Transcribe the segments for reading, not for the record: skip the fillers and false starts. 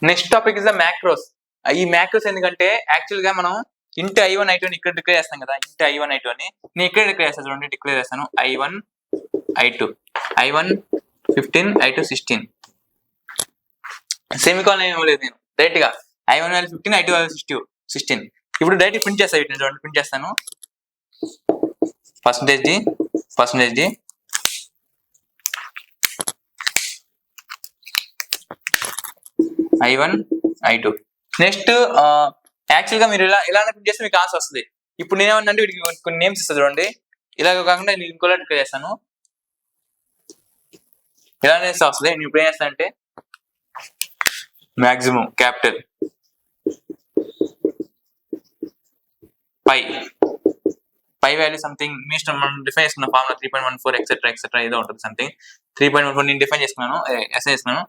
Next topic is the macros. ఈ macros ఎందుకంటే actual గా మనం ఇంటూ I1 I2 అని ఇక్కడ డిక్లేర్ చేస్తాం కదా, ఇంటూ I1 I2 అని నేను ఇక్కడ డిక్లేర్ చేస్తాను చూడండి, డిక్లేర్ చేస్తాను I1 I2 I1 15 I2 16 semicolon ఏం లేదు, నేను డైరెక్ట్ గా I1 వాల్యూ 15 I2 వాల్యూ 16. ఇప్పుడు డైరెక్ట్ ప్రింట్ చేస్తాను, వీటిని చూడండి ప్రింట్ చేస్తాను. Percentage D I1 I2. Next actual గా మీరు ఇలా ప్రింట్ చేస్తే మీకు ఆన్సర్ వస్తుంది. ఇప్పుడు నేనేమన్నా వీటికి కొన్ని నేమ్స్ ఇస్తాను చూడండి, ఇలాగ కాకుండా నేను ఇంకోలా డిక్లేర్ చేస్తాను, ఇలానే వస్తుంది. నేను ఇప్పుడు ఏం చేస్తాను అంటే maximum capital pi value something మీ ఇష్టం, మనం డిఫైన్ చేసుకున్న ఫార్ములా 3.14 ఎక్సెట్రా ఏదో ఉంటుంది సంథింగ్ 3.14 నేను డిఫైన్ చేసుకున్నాను, ఎస్ఐ చేస్తున్నాను,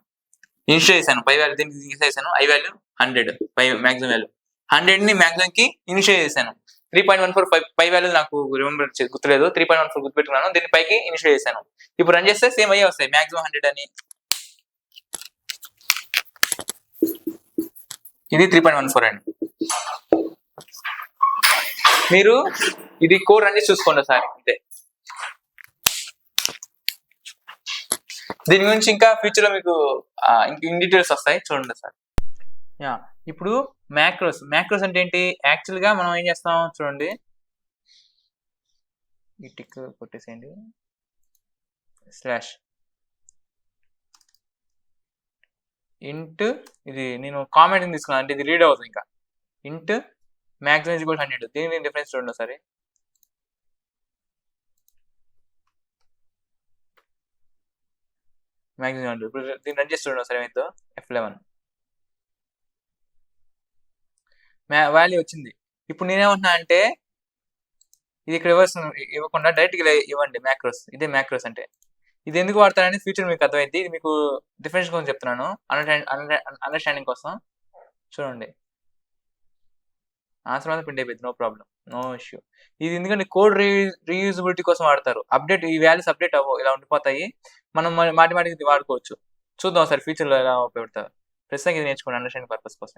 ఇనిషియల్ చేశాను. పై వాల్యూ దీనికి చేశాను, ఐ వాల్యూ 100, పై మాక్సిమం వాల్యూ 100 ని మాక్సిమం కి ఇనిషియల్ చేశాను. 3.14 పై వాల్యూ నాకు రిమెంబర్ గుర్తులేదు, 3.14 గుర్తుపెట్టుకున్నాను, దీని పైకి ఇనిషియల్ చేశాను. ఇప్పుడు రన్ చేస్తే సేమ్ అయ్యే వస్తాయి, మాక్సిమం 100 అని. ఇది 3.14 అండి. మీరు ఇది కోడ్ రన్ చేసి చూసుకోండి సార్, అంతే. దీని గురించి ఇంకా ఫ్యూచర్ లో మీకు ఇన్ డీటెయిల్స్ వస్తాయి, చూడండి సార్. ఇప్పుడు మ్యాక్రోస్ అంటే ఏంటి? యాక్చువల్ గా మనం ఏం చేస్తాం చూడండి, ఈ టిక్ కొట్టేసేయండి, స్లాష్ ఇంట్, ఇది నేను కామెంట్ తీసుకున్నాను అంటే ఇది రీడ్ అవుతుంది, ఇంకా ఇంట్ మాక్సిమం ఈజ్ ఈక్వల్ 100. దీని డిఫరెన్స్ చూడండి ఒకసారి. మాక్సిమం 100. ఇప్పుడు దీన్ని రన్ చేసి చూడండి ఒకసారి ఏమైందో. F11 వాల్యూ వచ్చింది. ఇప్పుడు నేనేమంటున్నా అంటే ఇది ఇక్కడ ఇవ్వకుండా డైరెక్ట్ గా ఇవ్వండి మ్యాక్రోస్. ఇదే మ్యాక్రోస్ అంటే. ఇది ఎందుకు వాడతారని ఫ్యూచర్ మీకు అర్థమైంది. ఇది మీకు డిఫరెన్స్ కోసం చెప్తున్నాను, అండర్స్టాండింగ్ కోసం. చూడండి ఆన్సర్ మాత్రం ప్రింట్ అయిపోయింది, నో ప్రాబ్లం, నో ఇష్యూ. ఇది ఎందుకంటే కోడ్ రీయూజబిలిటీ కోసం వాడతారు. అప్డేట్ ఈ వాల్యూస్ అప్డేట్ అవ్వవు, ఇలా ఉండిపోతాయి. మనం మాటిమాటికి ఇది వాడుకోవచ్చు. చూద్దాం సార్ ఫ్యూచర్ లో ఎలా ఉపయోగపడతారు. ప్రస్తుతానికి ఇది నేర్చుకోండి అండర్స్టాండింగ్ పర్పస్ కోసం.